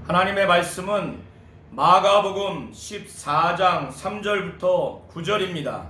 하나님의 말씀은 마가복음 14장 3절부터 9절입니다.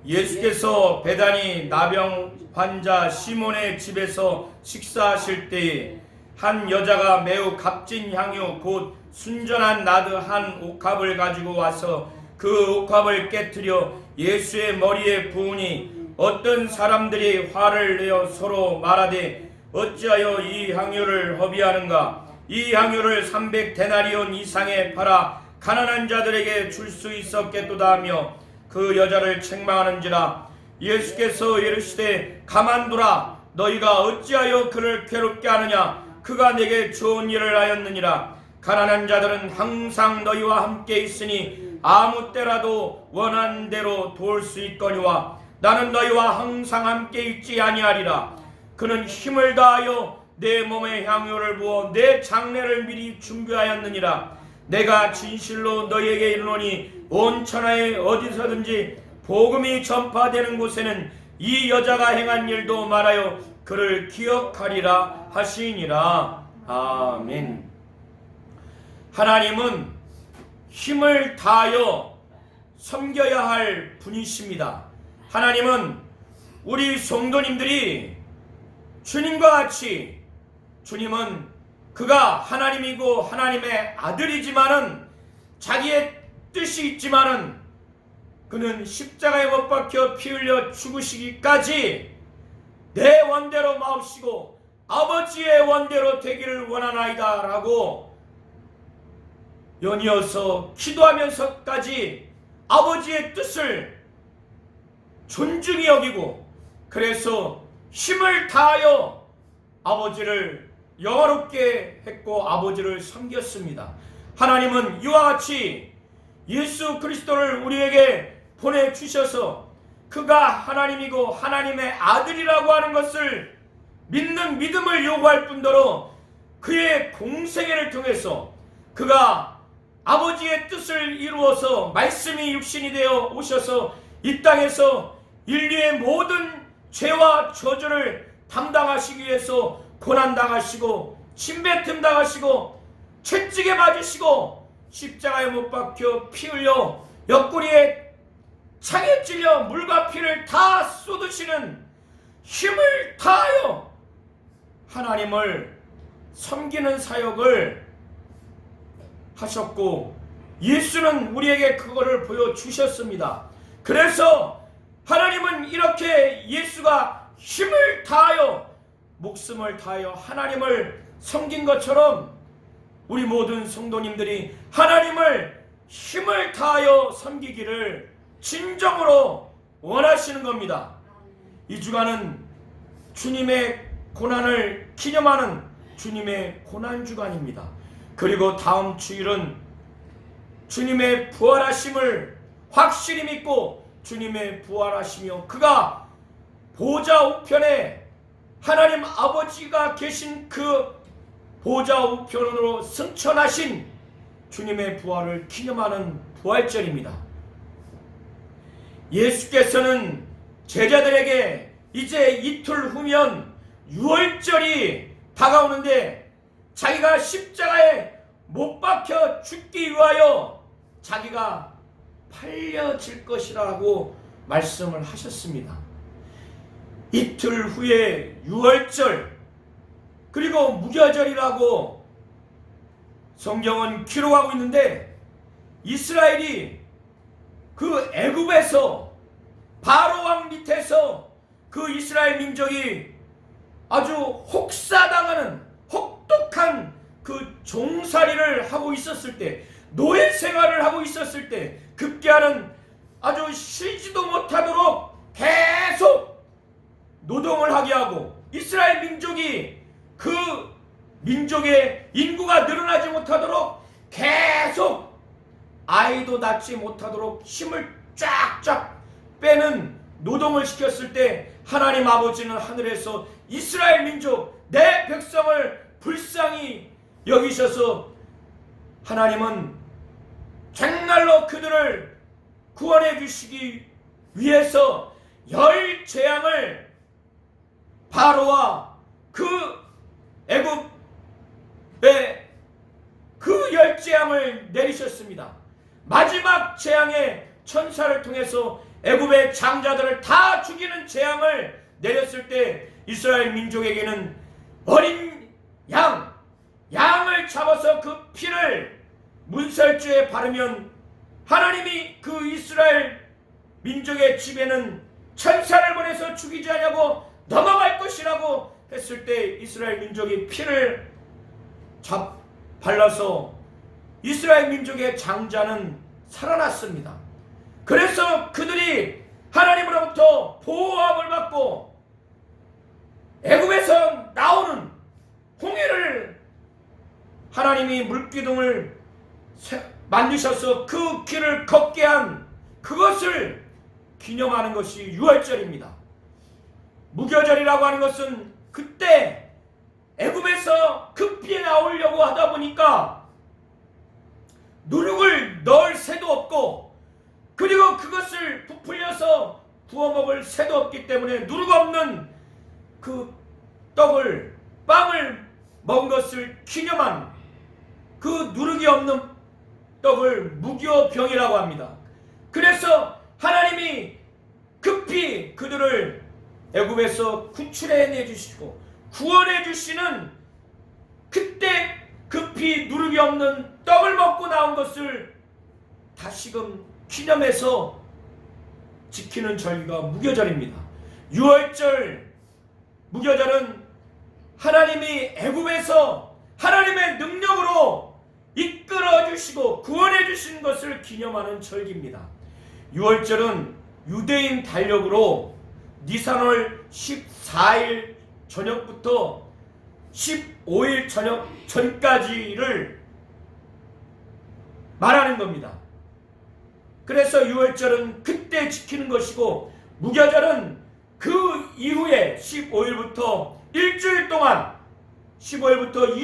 예수께서 베다니 나병 환자 시몬의 집에서 식사하실 때에 한 여자가 매우 값진 향유 곧 순전한 나드 한 옥합을 가지고 와서 그 옥합을 깨뜨려 예수의 머리에 부으니 어떤 사람들이 화를 내어 서로 말하되 어찌하여 이 향유를 허비하는가? 이 향유를 300데나리온 이상에 팔아 가난한 자들에게 줄 수 있었겠도다 하며 그 여자를 책망하는지라. 예수께서 이르시되 가만두라. 너희가 어찌하여 그를 괴롭게 하느냐? 그가 내게 좋은 일을 하였느니라. 가난한 자들은 항상 너희와 함께 있으니 아무 때라도 원하는 대로 도울 수 있거니와 나는 너희와 항상 함께 있지 아니하리라. 그는 힘을 다하여 내 몸에 향유를 부어 내 장례를 미리 준비하였느니라. 내가 진실로 너희에게 이르노니 온 천하에 어디서든지 복음이 전파되는 곳에는 이 여자가 행한 일도 말하여 그를 기억하리라 하시니라. 아멘. 하나님은 힘을 다하여 섬겨야 할 분이십니다. 하나님은 우리 성도님들이 주님과 같이, 주님은 그가 하나님이고 하나님의 아들이지만은 자기의 뜻이 있지만은 그는 십자가에 못 박혀 피 흘려 죽으시기까지 내 원대로 마옵시고 아버지의 원대로 되기를 원하나이다 라고 연이어서 기도하면서까지 아버지의 뜻을 존중히 여기고, 그래서 힘을 다하여 아버지를 영화롭게 했고 아버지를 섬겼습니다. 하나님은 이와 같이 예수 그리스도를 우리에게 보내주셔서 그가 하나님이고 하나님의 아들이라고 하는 것을 믿는 믿음을 요구할 뿐더러 그의 공생애를 통해서 그가 아버지의 뜻을 이루어서 말씀이 육신이 되어 오셔서 이 땅에서 인류의 모든 죄와 저주를 담당하시기 위해서 고난당하시고 침뱉음 당하시고 채찍에 맞으시고 십자가에 못 박혀 피 흘려 옆구리에 창에 찔려 물과 피를 다 쏟으시는 힘을 다하여 하나님을 섬기는 사역을 하셨고, 예수는 우리에게 그거를 보여주셨습니다. 그래서 하나님은 이렇게 예수가 힘을 다하여 목숨을 다하여 하나님을 섬긴 것처럼 우리 모든 성도님들이 하나님을 힘을 다하여 섬기기를 진정으로 원하시는 겁니다. 이 주간은 주님의 고난을 기념하는 주님의 고난주간입니다. 그리고 다음 주일은 주님의 부활하심을 확실히 믿고 주님의 부활하시며 그가 보좌 우편에 하나님 아버지가 계신 그 보좌 우편으로 승천하신 주님의 부활을 기념하는 부활절입니다. 예수께서는 제자들에게 이제 이틀 후면 유월절이 다가오는데 자기가 십자가에 못 박혀 죽기 위하여 자기가 팔려질 것이라고 말씀을 하셨습니다. 이틀 후에 유월절 그리고 무교절이라고 성경은 기록하고 있는데, 이스라엘이 그 애굽에서 바로 왕 밑에서 그 이스라엘 민족이 아주 혹사당하는 혹독한 그 종살이를 하고 있었을 때, 노예 생활을 하고 있었을 때 급기야는 아주 쉬지도 못하도록 계속 노동을 하게 하고, 이스라엘 민족이 그 민족의 인구가 늘어나지 못하도록 계속 아이도 낳지 못하도록 힘을 쫙쫙 빼는 노동을 시켰을 때 하나님 아버지는 하늘에서 이스라엘 민족 내 백성을 불쌍히 여기셔서 하나님은 정말로 그들을 구원해 주시기 위해서 열 재앙을 바로와 그 애굽의 멸재앙을 내리셨습니다. 마지막 재앙의 천사를 통해서 애굽의 장자들을 다 죽이는 재앙을 내렸을 때 이스라엘 민족에게는 어린 양을 잡아서 그 피를 문설주에 바르면 하나님이 그 이스라엘 민족의 집에는 천사를 보내서 죽이지 않냐고 넘어갈 것이라고 했을 때 이스라엘 민족이 피를 발라서 이스라엘 민족의 장자는 살아났습니다. 그래서 그들이 하나님으로부터 보호함을 받고 애굽에서 나오는 홍해를 하나님이 물기둥을 만드셔서 그 길을 걷게 한 그것을 기념하는 것이 유월절입니다. 무교절이라고 하는 것은 그때 애굽에서 급히 나오려고 하다 보니까 누룩을 넣을 새도 없고 그리고 그것을 부풀려서 구워 먹을 새도 없기 때문에 누룩 없는 그 빵을 먹은 것을 기념한 그 누룩이 없는 떡을 무교병이라고 합니다. 그래서 하나님이 급히 그들을 애굽에서 구출해내 주시고 구원해 주시는 그때 급히 누룩이 없는 떡을 먹고 나온 것을 다시금 기념해서 지키는 절기가 무교절입니다. 유월절 무교절은 하나님이 애굽에서 하나님의 능력으로 이끌어 주시고 구원해 주신 것을 기념하는 절기입니다. 유월절은 유대인 달력으로 니산월 14일 저녁부터 15일 저녁 전까지를 말하는 겁니다. 그래서 유월절은 그때 지키는 것이고 무교절은 그 이후에 15일부터 일주일 동안 15일부터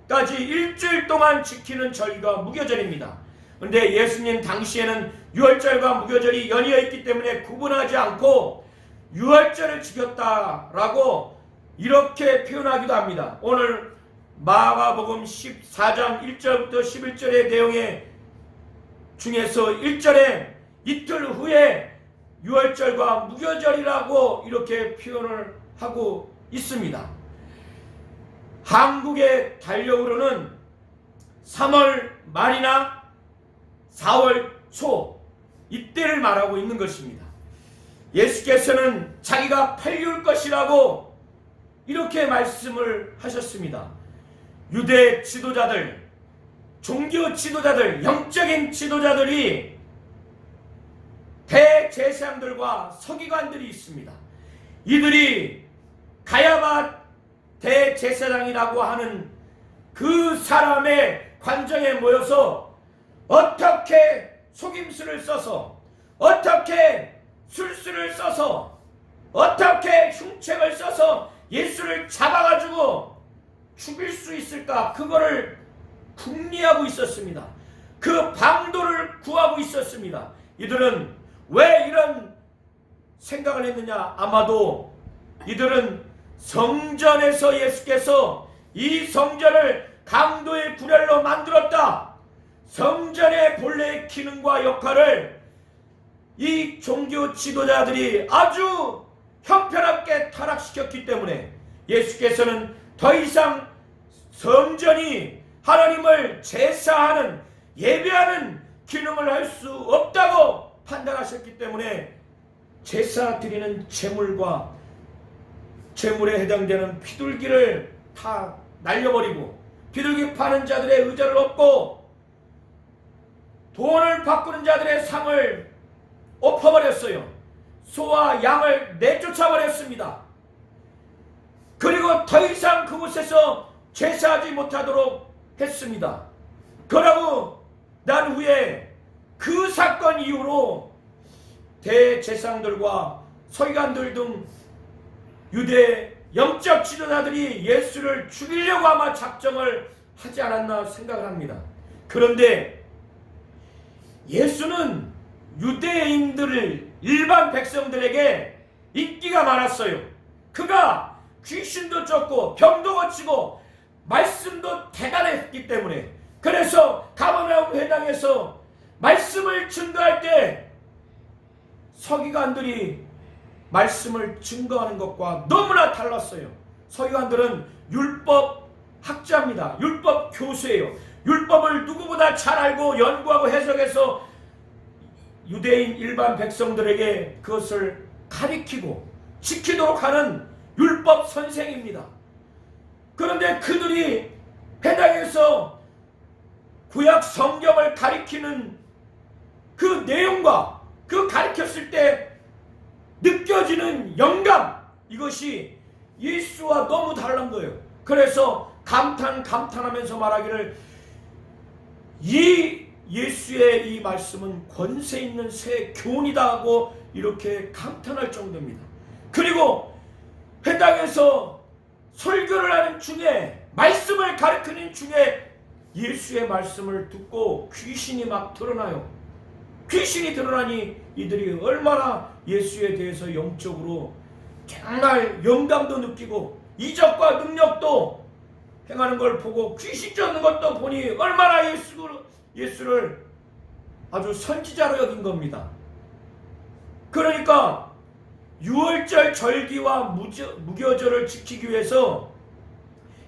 21일까지 일주일 동안 지키는 절기가 무교절입니다. 그런데 예수님 당시에는 유월절과 무교절이 연이어 있기 때문에 구분하지 않고 유월절을 지켰다라고 이렇게 표현하기도 합니다. 오늘 마가복음 14장 1절부터 11절의 내용의 중에서 1절에 이틀 후에 유월절과 무교절이라고 이렇게 표현을 하고 있습니다. 한국의 달력으로는 3월 말이나 4월 초 이때를 말하고 있는 것입니다. 예수께서는 자기가 팔려올 것이라고 이렇게 말씀을 하셨습니다. 유대 지도자들, 종교 지도자들, 영적인 지도자들이 대제사장들과 서기관들이 있습니다. 이들이 가야바 대제사장이라고 하는 그 사람의 관정에 모여서 어떻게 속임수를 써서 어떻게 술수를 써서 어떻게 흉책을 써서 예수를 잡아가지고 죽일 수 있을까 그거를 궁리하고 있었습니다. 그 방도를 구하고 있었습니다. 이들은 왜 이런 생각을 했느냐? 아마도 이들은 성전에서 예수께서 이 성전을 강도의 구렬로 만들었다. 성전의 본래의 기능과 역할을 이 종교 지도자들이 아주 형편없게 타락시켰기 때문에 예수께서는 더 이상 성전이 하나님을 제사하는 예배하는 기능을 할 수 없다고 판단하셨기 때문에 제사 드리는 제물과 제물에 해당되는 비둘기를 다 날려버리고 비둘기 파는 자들의 의자를 엎고 돈을 바꾸는 자들의 상을 엎어버렸어요. 소와 양을 내쫓아버렸습니다. 그리고 더 이상 그곳에서 제사하지 못하도록 했습니다. 그러고 난 후에 그 사건 이후로 대제사장들과 서기관들 등 유대 영적 지도자들이 예수를 죽이려고 아마 작정을 하지 않았나 생각을 합니다. 그런데 예수는 유대인들을 일반 백성들에게 인기가 많았어요. 그가 귀신도 쫓고 병도 고치고 말씀도 대단했기 때문에 그래서 가버나움 회당에서 말씀을 증거할 때 서기관들이 말씀을 증거하는 것과 너무나 달랐어요. 서기관들은 율법 학자입니다. 율법 교수예요. 율법을 누구보다 잘 알고 연구하고 해석해서 유대인 일반 백성들에게 그것을 가리키고 지키도록 하는 율법 선생입니다. 그런데 그들이 회당에서 구약 성경을 가리키는 그 내용과 그 가리켰을 때 느껴지는 영감, 이것이 예수와 너무 다른 거예요. 그래서 감탄하면서 말하기를, 이 예수의 이 말씀은 권세 있는 새 교훈이다 하고 이렇게 감탄할 정도입니다. 그리고 회당에서 설교를 하는 중에, 말씀을 가르치는 중에 예수의 말씀을 듣고 귀신이 막 드러나요. 귀신이 드러나니 이들이 얼마나 예수에 대해서 영적으로 정말 영감도 느끼고 이적과 능력도 행하는 걸 보고 귀신 쫓는 것도 보니 얼마나 예수를 아주 선지자로 여긴 겁니다. 그러니까 유월절 절기와 무교절을 지키기 위해서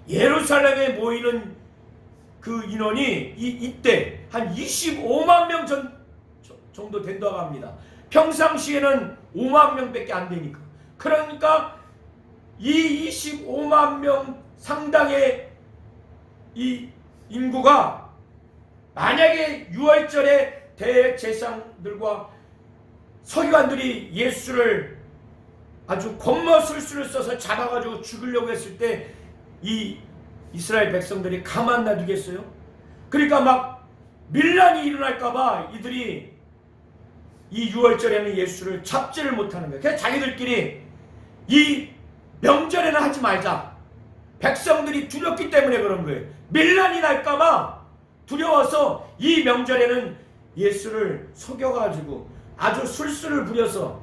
예루살렘에 모이는 그 인원이 이때 한 25만 명 정도 된다고 합니다. 평상시에는 5만 명밖에 안 되니까. 그러니까 이 25만 명 상당의 이 인구가 만약에 유월절에 대제사장들과 서기관들이 예수를 아주 권모술수를 써서 잡아가지고 죽이려고 했을 때 이 이스라엘 백성들이 가만 놔두겠어요? 그러니까 막 밀란이 일어날까봐 이들이 이 유월절에는 예수를 잡지를 못하는 거예요. 그래서 자기들끼리 이 명절에는 하지 말자. 백성들이 두렵기 때문에 그런 거예요. 밀란이 날까봐 두려워서 이 명절에는 예수를 속여가지고 아주 술수를 부려서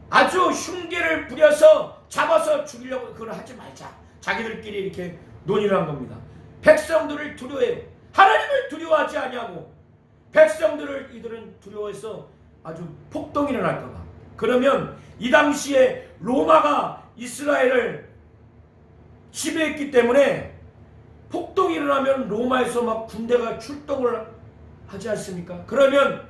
아주 흉계를 부려서 잡아서 죽이려고, 그걸 하지 말자. 자기들끼리 이렇게 논의를 한 겁니다. 백성들을 두려워해요. 하나님을 두려워하지 아니하고 백성들을 이들은 두려워해서 아주 폭동이 일어날까봐. 그러면 이 당시에 로마가 이스라엘을 지배했기 때문에 폭동이 일어나면 로마에서 막 군대가 출동을 하지 않습니까? 그러면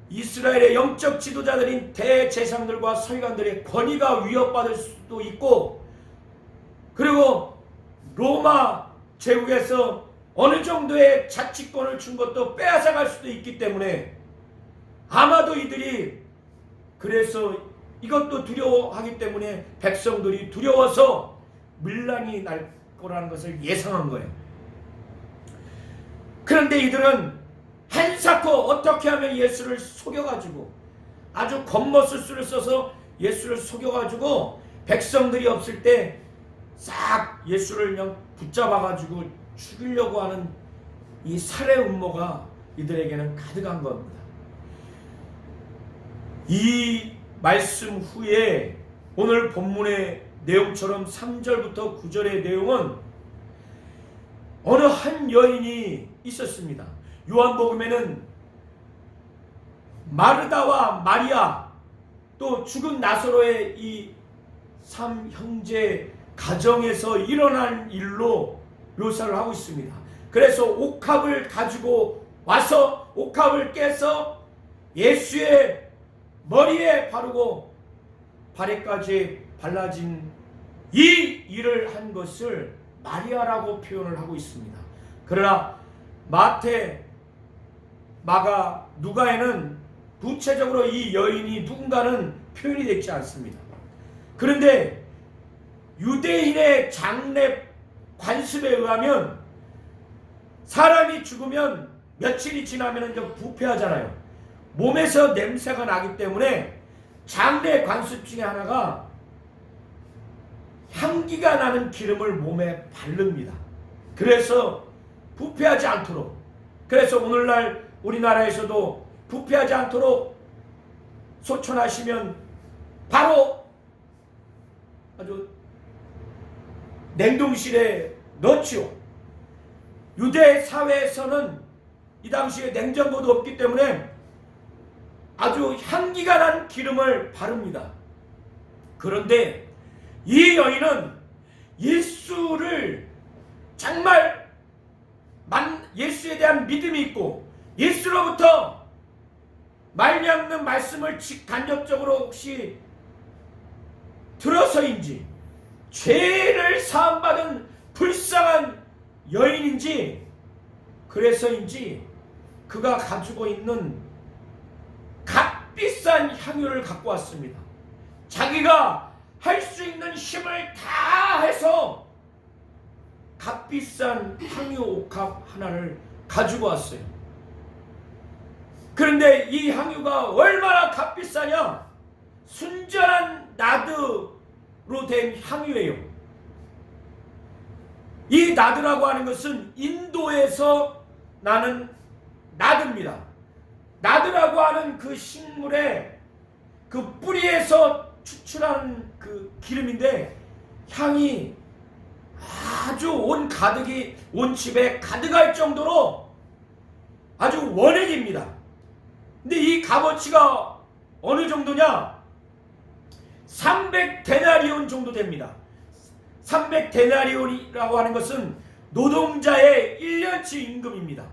이스라엘의 영적 지도자들인 대제사장들과 서기관들의 권위가 위협받을 수도 있고, 그리고 로마 제국에서 어느 정도의 자치권을 준 것도 빼앗아갈 수도 있기 때문에 아마도 이들이 그래서 이것도 두려워하기 때문에 백성들이 두려워서 밀란이 날 거라는 것을 예상한 거예요. 그런데 이들은 한사코 어떻게 하면 예수를 속여가지고 아주 겉멋술수를 써서 예수를 속여가지고 백성들이 없을 때 싹 예수를 그냥 붙잡아가지고 죽이려고 하는 이 살해 음모가 이들에게는 가득한 겁니다. 이 말씀 후에 오늘 본문의 내용처럼 3절부터 9절의 내용은 어느 한 여인이 있었습니다. 요한복음에는 마르다와 마리아, 또 죽은 나사로의 이 3형제 가정에서 일어난 일로 묘사를 하고 있습니다. 그래서 옥합을 가지고 와서 옥합을 깨서 예수의 머리에 바르고 발에까지 발라진 이 일을 한 것을 마리아라고 표현을 하고 있습니다. 그러나 마태, 마가, 누가에는 구체적으로 이 여인이 누군가는 표현이 되지 않습니다. 그런데 유대인의 장례 관습에 의하면 사람이 죽으면 며칠이 지나면 좀 부패하잖아요. 몸에서 냄새가 나기 때문에 장례 관습 중에 하나가 향기가 나는 기름을 몸에 바릅니다. 그래서 부패하지 않도록. 그래서 오늘날 우리나라에서도 부패하지 않도록 소천하시면 바로 아주 냉동실에 넣지요. 유대 사회에서는 이 당시에 냉장고도 없기 때문에 아주 향기가 난 기름을 바릅니다. 그런데 이 여인은 예수를 정말 예수에 대한 믿음이 있고 예수로부터 말미암는 말씀을 간접적으로 혹시 들어서인지 죄를 사함받은 불쌍한 여인인지 그래서인지 그가 가지고 있는 값비싼 향유를 갖고 왔습니다. 자기가 할 수 있는 힘을 다 해서 값비싼 향유 옥합 하나를 가지고 왔어요. 그런데 이 향유가 얼마나 값비싸냐? 순전한 나드로 된 향유예요. 이 나드라고 하는 것은 인도에서 나는 나드입니다. 나드라고 하는 그 식물의 그 뿌리에서 추출하는 그 기름인데 향이 아주 온 집에 가득할 정도로 아주 원액입니다. 근데 이 값어치가 어느 정도냐? 300데나리온 정도 됩니다. 300데나리온이라고 하는 것은 노동자의 1년치 임금입니다.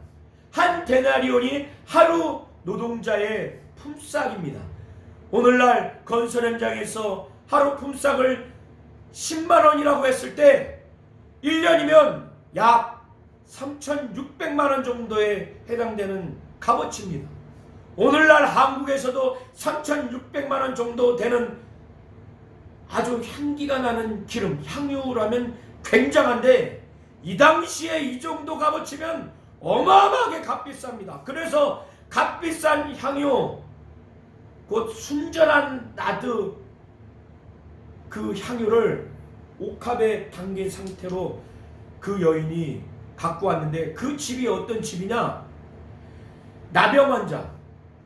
한 데나리온이 하루 노동자의 품삯입니다. 오늘날 건설 현장에서 하루 품삯을 10만 원이라고 했을 때 1년이면 약 3,600만 원 정도에 해당되는 값어치입니다. 오늘날 한국에서도 3,600만 원 정도 되는 아주 향기가 나는 기름, 향유라면 굉장한데 이 당시에 이 정도 값어치면 어마어마하게 값비쌉니다. 그래서 값비싼 향유, 곧 순전한 나드 그 향유를 옥합에 담긴 상태로 그 여인이 갖고 왔는데 그 집이 어떤 집이냐? 나병 환자,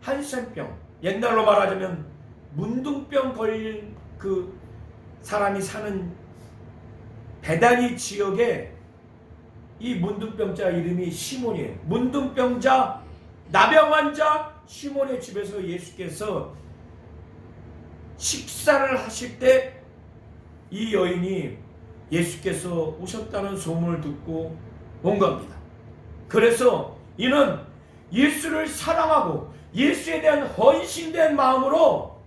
한센병, 옛날로 말하자면 문둥병 걸린 그 사람이 사는 베다니 지역에 이 문둥병자 이름이 시몬이에요. 문둥병자, 나병 환자 시몬의 집에서 예수께서 식사를 하실 때 이 여인이 예수께서 오셨다는 소문을 듣고 온 겁니다. 그래서 이는 예수를 사랑하고 예수에 대한 헌신된 마음으로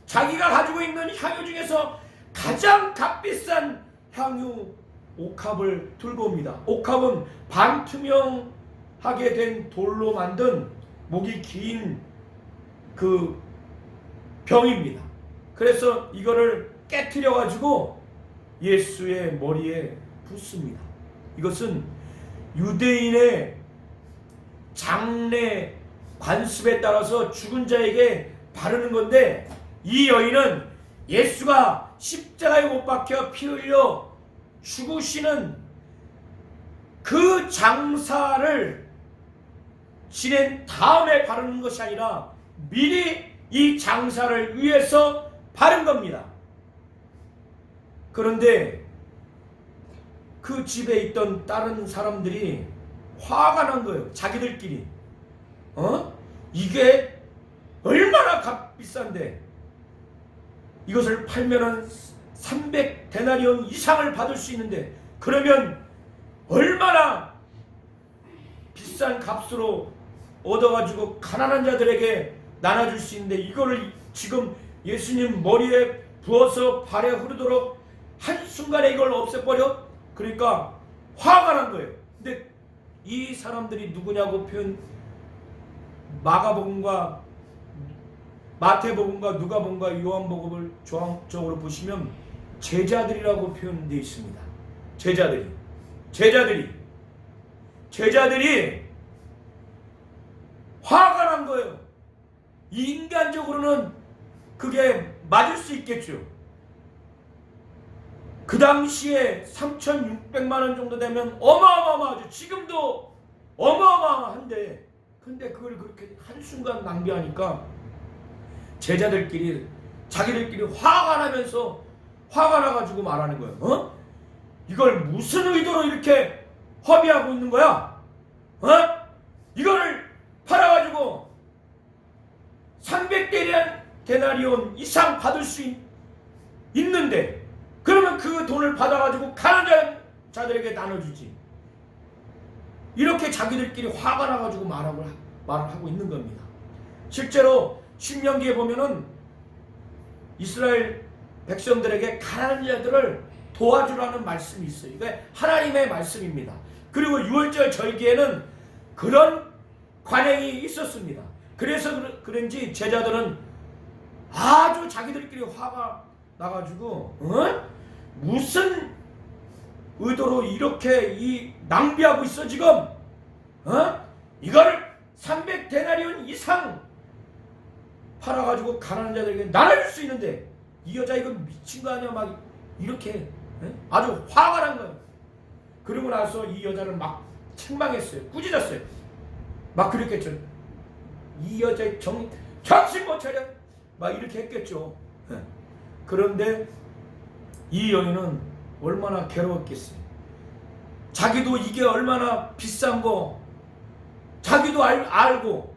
자기가 가지고 있는 향유 중에서 가장 값비싼 향유 옥합을 들고 옵니다. 옥합은 반투명하게 된 돌로 만든 목이 긴 그 병입니다. 그래서 이거를 깨트려 가지고 예수의 머리에 붓습니다. 이것은 유대인의 장례 관습에 따라서 죽은 자에게 바르는 건데 이 여인은 예수가 십자가에 못 박혀 피 흘려 죽으시는 그 장사를 지낸 다음에 바르는 것이 아니라 미리 이 장사를 위해서 바른 겁니다. 그런데 그 집에 있던 다른 사람들이 화가 난 거예요. 자기들끼리. 이게 얼마나 값비싼데 이것을 팔면은 300데나리온 이상을 받을 수 있는데 그러면 얼마나 비싼 값으로 얻어가지고 가난한 자들에게 나눠줄 수 있는데 이거를 지금 예수님 머리에 부어서 발에 흐르도록 한순간에 이걸 없애버려? 그러니까 화가 난 거예요. 근데 이 사람들이 누구냐고 표현 마가복음과 마태복음과 누가복음과 요한복음을 종합적으로 보시면 제자들이라고 표현되어 있습니다. 제자들이 화가 난 거예요. 인간적으로는 그게 맞을 수 있겠죠. 그 당시에 3,600만 원 정도 되면 어마어마하죠. 지금도 어마어마한데 근데 그걸 그렇게 한순간 낭비하니까 제자들끼리 자기들끼리 화가 나면서 화가 나가지고 말하는 거예요. 이걸 무슨 의도로 이렇게 허비하고 있는 거야? 이거를 팔아가지고 300데나리온 이상 받을 수 있는데, 그러면 그 돈을 받아가지고 가난한 자들에게 나눠주지. 이렇게 자기들끼리 화가 나가지고 말을 하고 있는 겁니다. 실제로 신명기에 보면은 이스라엘 백성들에게 가난한 자들을 도와주라는 말씀이 있어요. 이게 하나님의 말씀입니다. 그리고 6월절 절기에는 그런 관행이 있었습니다. 그래서 그런지 제자들은 아주 자기들끼리 화가 나가지고 무슨 의도로 이렇게 낭비하고 있어 지금? 이거를 300데나리온 이상 팔아가지고 가난한 자들에게 나눠줄 수 있는데 이 여자 이거 미친 거 아니야? 막 이렇게 아주 화가 난 거예요. 그러고 나서 이 여자를 막 책망했어요. 꾸짖었어요. 막 그랬겠죠. 이 여자의 정신 못 차려 막 이렇게 했겠죠. 그런데 이 여인은 얼마나 괴로웠겠어요. 자기도 이게 얼마나 비싼 거 자기도 알고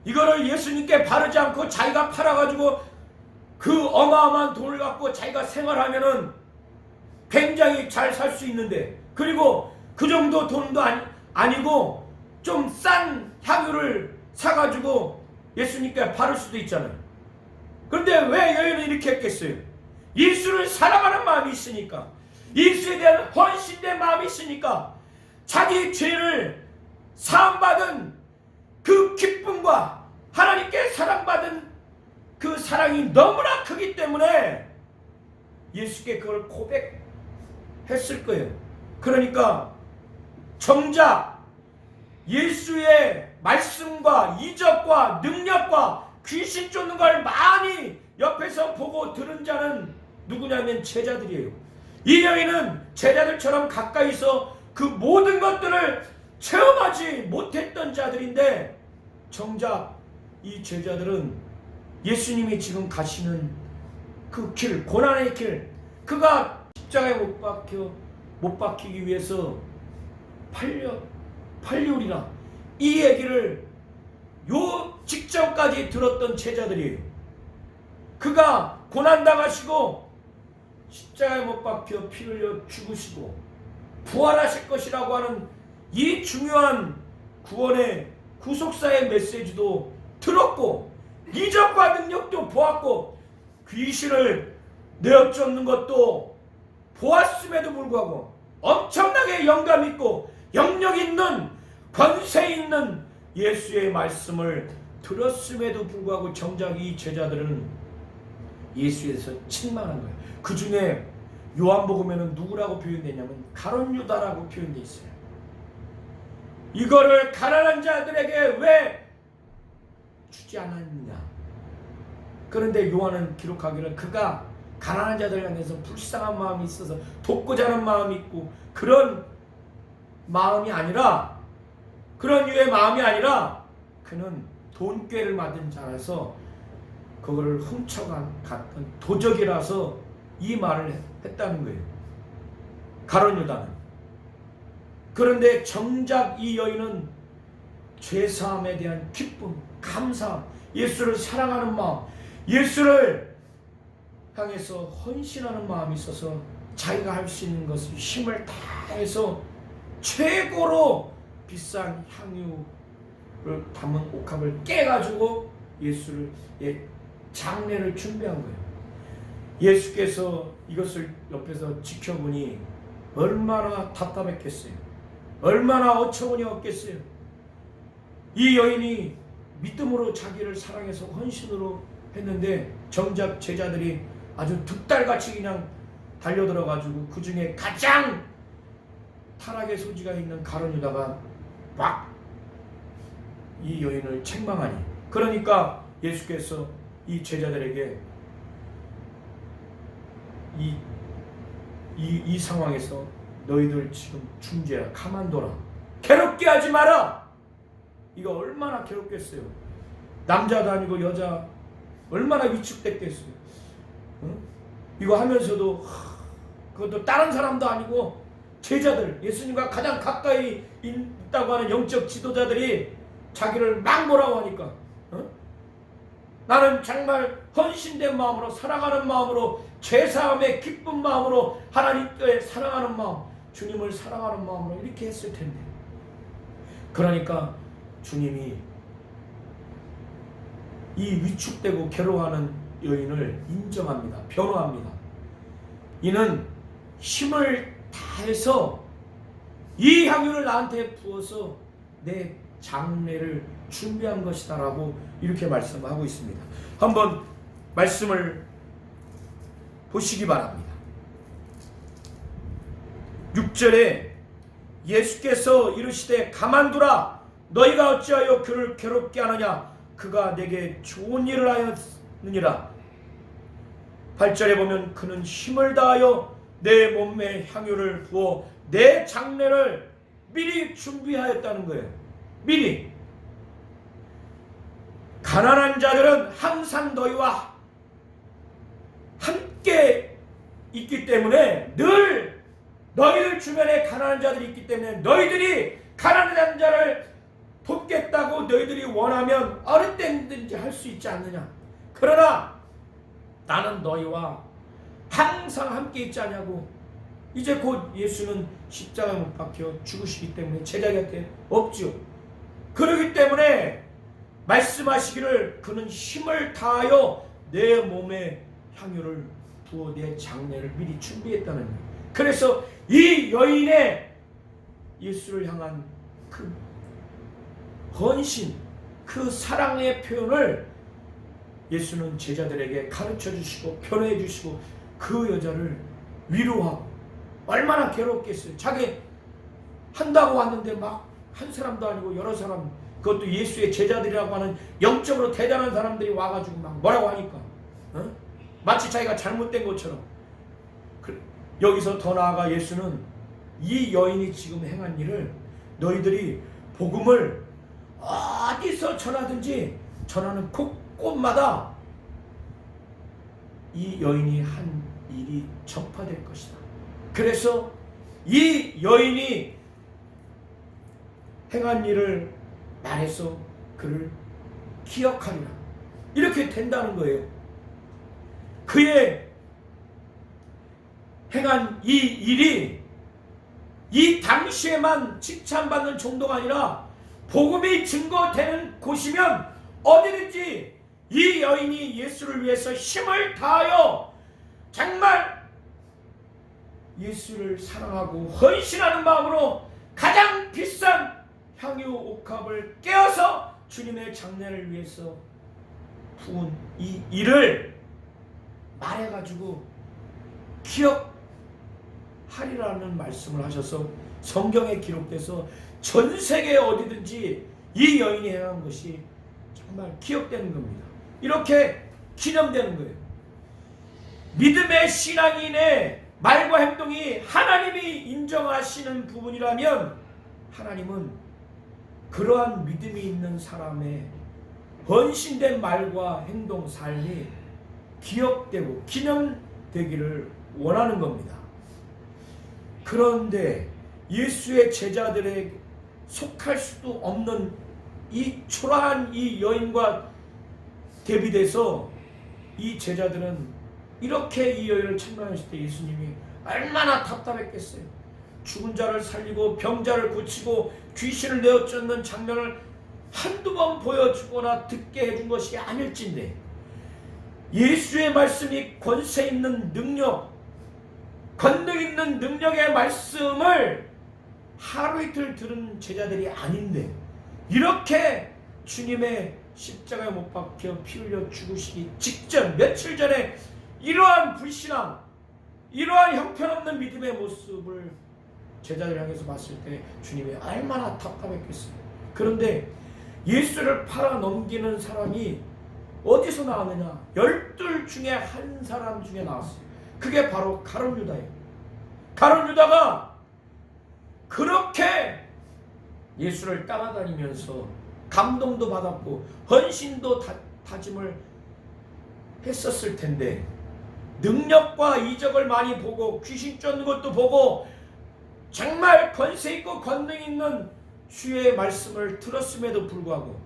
이거를 예수님께 바르지 않고 자기가 팔아가지고 그 어마어마한 돈을 갖고 자기가 생활하면은 굉장히 잘 살 수 있는데, 그리고 그 정도 돈도 아니고 좀 싼 향유를 사가지고 예수님께 바를 수도 있잖아요. 그런데 왜 여인은 이렇게 했겠어요? 예수를 사랑하는 마음이 있으니까, 예수에 대한 헌신된 마음이 있으니까, 자기 죄를 사함받은 그 기쁨과 하나님께 사랑받은 그 사랑이 너무나 크기 때문에 예수께 그걸 고백했을 거예요. 그러니까 정작 예수의 말씀과 이적과 능력과 귀신 쫓는 걸 많이 옆에서 보고 들은 자는 누구냐면 제자들이에요. 이 여인은 제자들처럼 가까이서 그 모든 것들을 체험하지 못했던 자들인데, 정작 이 제자들은 예수님이 지금 가시는 그 길, 고난의 길, 그가 십자가에 못 박히기 위해서 팔리우리라, 이 얘기를 요 직전까지 들었던 제자들이에요. 그가 고난당하시고 십자가에 못 박혀 피 흘려 죽으시고 부활하실 것이라고 하는 이 중요한 구원의 구속사의 메시지도 들었고, 이적과 능력도 보았고, 귀신을 내어쫓는 것도 보았음에도 불구하고 엄청나게 영감 있고 영력 있는 권세 있는 예수의 말씀을 들었음에도 불구하고 정작 이 제자들은 예수에 대해서 책망한 거예요. 그 중에 요한복음에는 누구라고 표현되냐면 가룟 유다라고 표현되어 있어요. 이거를 가난한 자들에게 왜 주지 않았느냐. 그런데 요한은 기록하기를 그가 가난한 자들 향해서 불쌍한 마음이 있어서 돕고자 하는 마음이 있고, 그런 마음이 아니라, 그런 유의 마음이 아니라 그는 돈꾀를 맞은 자라서 그거를 훔쳐갔던 도적이라서 이 말을 했다는 거예요. 가룟 유다는. 그런데 정작 이 여인은 죄사함에 대한 기쁨, 감사함, 예수를 사랑하는 마음, 예수를 향해서 헌신하는 마음이 있어서 자기가 할 수 있는 것을 힘을 다해서 최고로 비싼 향유를 담은 옥합을 깨가지고 예수를 장례를 준비한 거예요. 예수께서 이것을 옆에서 지켜보니 얼마나 답답했겠어요. 얼마나 어처구니 없겠어요. 이 여인이 믿음으로 자기를 사랑해서 헌신으로 했는데 정작 제자들이 아주 득달같이 그냥 달려들어가지고 그 중에 가장 타락의 소지가 있는 가룟 유다가 막 이 여인을 책망하니, 그러니까 예수께서 이 제자들에게 이 상황에서 너희들 지금 중재야, 가만둬라, 괴롭게 하지 마라. 이거 얼마나 괴롭겠어요. 남자도 아니고 여자 얼마나 위축됐겠어요. 이거 하면서도 그것도 다른 사람도 아니고 제자들, 예수님과 가장 가까이 있다고 하는 영적 지도자들이 자기를 막 뭐라고 하니까 나는 정말 헌신된 마음으로, 사랑하는 마음으로, 죄사함의 기쁜 마음으로, 하나님께 사랑하는 마음, 주님을 사랑하는 마음으로 이렇게 했을 텐데, 그러니까 주님이 이 위축되고 괴로워하는 여인을 인정합니다. 변호합니다. 이는 힘을 다해서 이 향유를 나한테 부어서 내 장례를 준비한 것이다 라고 이렇게 말씀하고 있습니다. 한번 말씀을 보시기 바랍니다. 6절에 예수께서 이르시되 가만두라, 너희가 어찌하여 그를 괴롭게 하느냐, 그가 내게 좋은 일을 하였느니라. 8절에 보면 그는 힘을 다하여 내 몸에 향유를 부어 내 장례를 미리 준비하였다는 거예요. 미리. 가난한 자들은 항상 너희와 함께 있기 때문에, 늘 너희들 주변에 가난한 자들이 있기 때문에 너희들이 가난한 자를 돕겠다고 너희들이 원하면 어느 때든지 할 수 있지 않느냐. 그러나 나는 너희와 항상 함께 있지 않냐고. 이제 곧 예수는 십자가에 못 박혀 죽으시기 때문에 제자 곁에 없죠. 그러기 때문에 말씀하시기를 그는 힘을 다하여 내 몸에 향유를 부어 내 장례를 미리 준비했다는 거예요. 그래서 이 여인의 예수를 향한 그 헌신, 그 사랑의 표현을 예수는 제자들에게 가르쳐 주시고 변호해 주시고 그 여자를 위로하고, 얼마나 괴롭겠어요. 자기 한다고 왔는데 막 한 사람도 아니고 여러 사람, 그것도 예수의 제자들이라고 하는 영적으로 대단한 사람들이 와가지고 막 뭐라고 하니까 마치 자기가 잘못된 것처럼. 여기서 더 나아가 예수는 이 여인이 지금 행한 일을 너희들이 복음을 어디서 전하든지 전하는 곳곳마다 이 여인이 한 일이 전파될 것이다. 그래서 이 여인이 행한 일을 말해서 그를 기억하리라. 이렇게 된다는 거예요. 그의 행한 이 일이 이 당시에만 칭찬받는 정도가 아니라 복음이 증거되는 곳이면 어디든지 이 여인이 예수를 위해서 힘을 다하여 정말 예수를 사랑하고 헌신하는 마음으로 가장 비싼 향유 옥합을 깨어서 주님의 장례를 위해서 부은 이 일을 말해가지고 기억하리라는 말씀을 하셔서 성경에 기록돼서 전 세계 어디든지 이 여인이 행한 것이 정말 기억되는 겁니다. 이렇게 기념되는 거예요. 믿음의 신앙인의 말과 행동이 하나님이 인정하시는 부분이라면 하나님은 그러한 믿음이 있는 사람의 헌신된 말과 행동, 삶이 기억되고 기념되기를 원하는 겁니다. 그런데 예수의 제자들에 속할 수도 없는 이 초라한 이 여인과 대비돼서 이 제자들은 이렇게 이 여인을 찬양하실 때 예수님이 얼마나 답답했겠어요. 죽은 자를 살리고 병자를 고치고 귀신을 내어쫓는 장면을 한두 번 보여주거나 듣게 해준 것이 아닐진데, 예수의 말씀이 권세 있는 능력, 권능 있는 능력의 말씀을 하루 이틀 들은 제자들이 아닌데 이렇게 주님의 십자가에 못 박혀 피 흘려 죽으시기 직전 며칠 전에 이러한 불신앙, 이러한 형편없는 믿음의 모습을 제자들 향해서 봤을 때 주님이 얼마나 답답했겠어요. 그런데 예수를 팔아 넘기는 사람이 어디서 나왔느냐? 12 중에 한 사람 중에 나왔어요. 그게 바로 가룟 유다예요. 가룟 유다가 그렇게 예수를 따라다니면서 감동도 받았고 헌신도 다짐을 했었을 텐데, 능력과 이적을 많이 보고 귀신 쫓는 것도 보고 정말 권세 있고 권능 있는 주의 말씀을 들었음에도 불구하고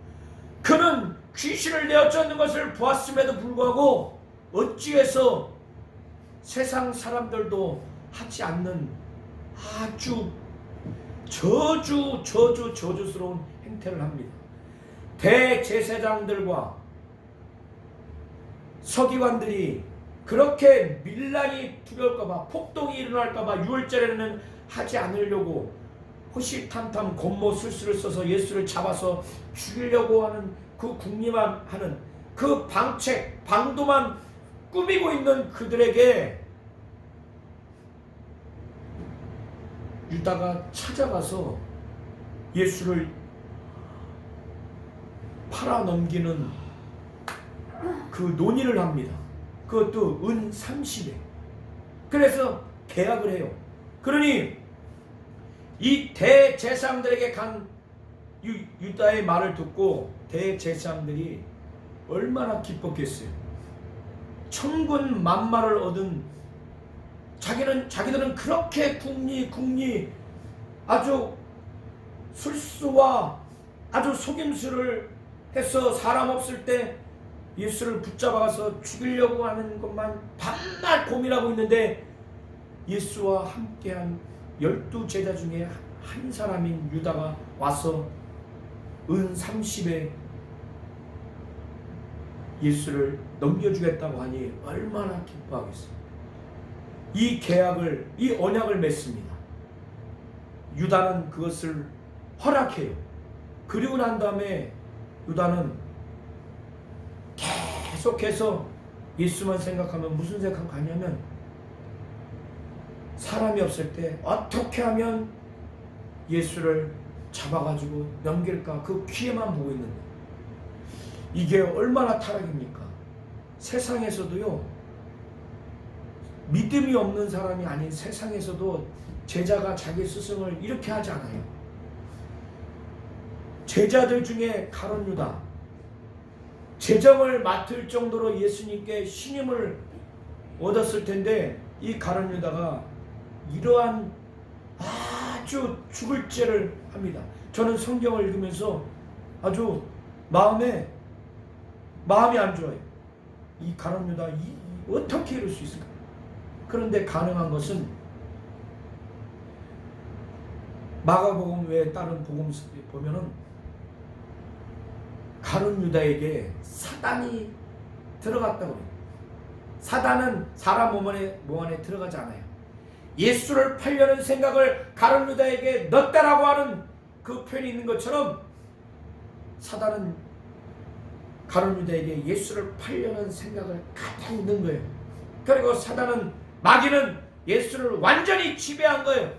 그는 귀신을 내어쫓는 것을 보았음에도 불구하고 어찌해서 세상 사람들도 하지 않는 아주 저주스러운 행태를 합니다. 대제사장들과 서기관들이 그렇게 밀란이 두려울까봐, 폭동이 일어날까봐 6월절에는 하지 않으려고 호시탐탐 권모술수를 써서 예수를 잡아서 죽이려고 하는 그 궁리만 그 방책, 방도만 꾸미고 있는 그들에게 유다가 찾아가서 예수를 팔아넘기는 그 논의를 합니다. 그것도 은 30에. 그래서 계약을 해요. 그러니 이 대제사장들에게 간 유다의 말을 듣고 대제사장들이 얼마나 기뻤겠어요. 천군 만마를 얻은 자기들은 그렇게 궁리 아주 술수와 아주 속임수를 해서 사람 없을 때 예수를 붙잡아서 죽이려고 하는 것만 밤낮 고민하고 있는데 예수와 함께한 12제자 중에 한 사람인 유다가 와서 은 30에 예수를 넘겨주겠다고 하니 얼마나 기뻐하겠어요. 이 계약을, 이 언약을 맺습니다. 유다는 그것을 허락해요. 그리고 난 다음에 유다는 계속해서 예수만 생각하면 무슨 생각하냐면 사람이 없을 때 어떻게 하면 예수를 잡아가지고 넘길까 그 기회만 보고 있는데 이게 얼마나 타락입니까? 세상에서도요, 믿음이 없는 사람이 아닌 세상에서도 제자가 자기 스승을 이렇게 하지 않아요. 제자들 중에 가룟 유다, 재정을 맡을 정도로 예수님께 신임을 얻었을 텐데 이 가룟 유다가 이러한 아주 죽을 죄를 합니다. 저는 성경을 읽으면서 아주 마음이 안 좋아요. 이 가룟 유다 어떻게 이럴 수 있을까? 그런데 가능한 것은 마가복음 외에 다른 복음 보면은 가룟 유다에게 사단이 들어갔다고 해요. 사단은 사람 몸 안에 들어가지 않아요. 예수를 팔려는 생각을 가룟 유다에게 넣었다라고 하는 그 표현이 있는 것처럼 사단은 가룟 유다에게 예수를 팔려는 생각을 가득 넣은 거예요. 그리고 마귀는 예수를 완전히 지배한 거예요.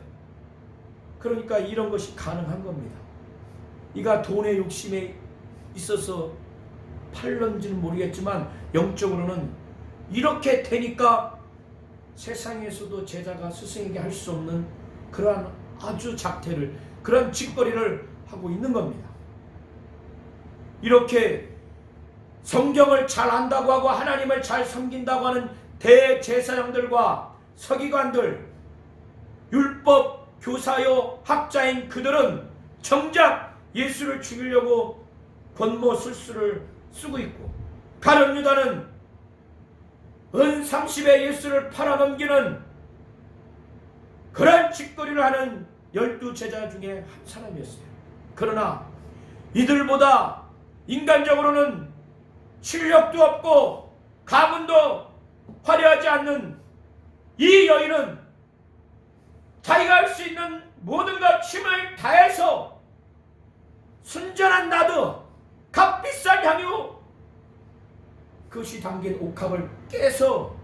그러니까 이런 것이 가능한 겁니다. 이가 돈의 욕심에 있어서 팔런지는 모르겠지만 영적으로는 이렇게 되니까 세상에서도 제자가 스승에게 할 수 없는 그러한 아주 작태를, 그런 짓거리를 하고 있는 겁니다. 이렇게 성경을 잘 안다고 하고 하나님을 잘 섬긴다고 하는 대제사장들과 서기관들, 율법 교사요 학자인 그들은 정작 예수를 죽이려고 권모술수를 쓰고 있고, 가룟 유다는 은 30에 예수를 팔아넘기는 그런 짓거리를 하는 12제자 중에 한 사람이었어요. 그러나 이들보다 인간적으로는 실력도 없고 가문도 화려하지 않는 이 여인은 자기가 할 수 있는 모든 것 힘을 다해서 순전한 나드, 값비싼 향유, 그것이 담긴 옥합을 깨서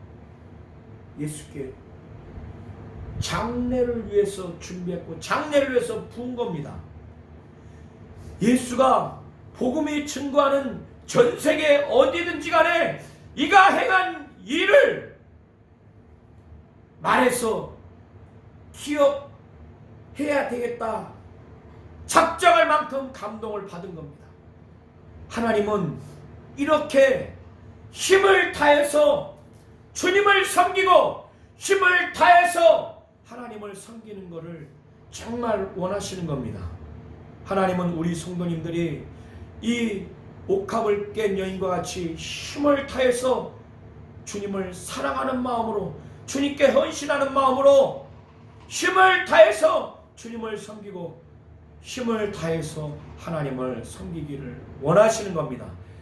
예수께 장례를 위해서 준비했고 장례를 위해서 부은 겁니다. 예수가 복음이 증거하는 전 세계 어디든지 간에 이가 행한 일을 말해서 기억해야 되겠다 작정할 만큼 감동을 받은 겁니다. 하나님은 이렇게 힘을 다해서 주님을 섬기고 힘을 다해서 하나님을 섬기는 것을 정말 원하시는 겁니다. 하나님은 우리 성도님들이 이 옥합을 깬 여인과 같이 힘을 다해서 주님을 사랑하는 마음으로, 주님께 헌신하는 마음으로 힘을 다해서 주님을 섬기고 힘을 다해서 하나님을 섬기기를 원하시는 겁니다.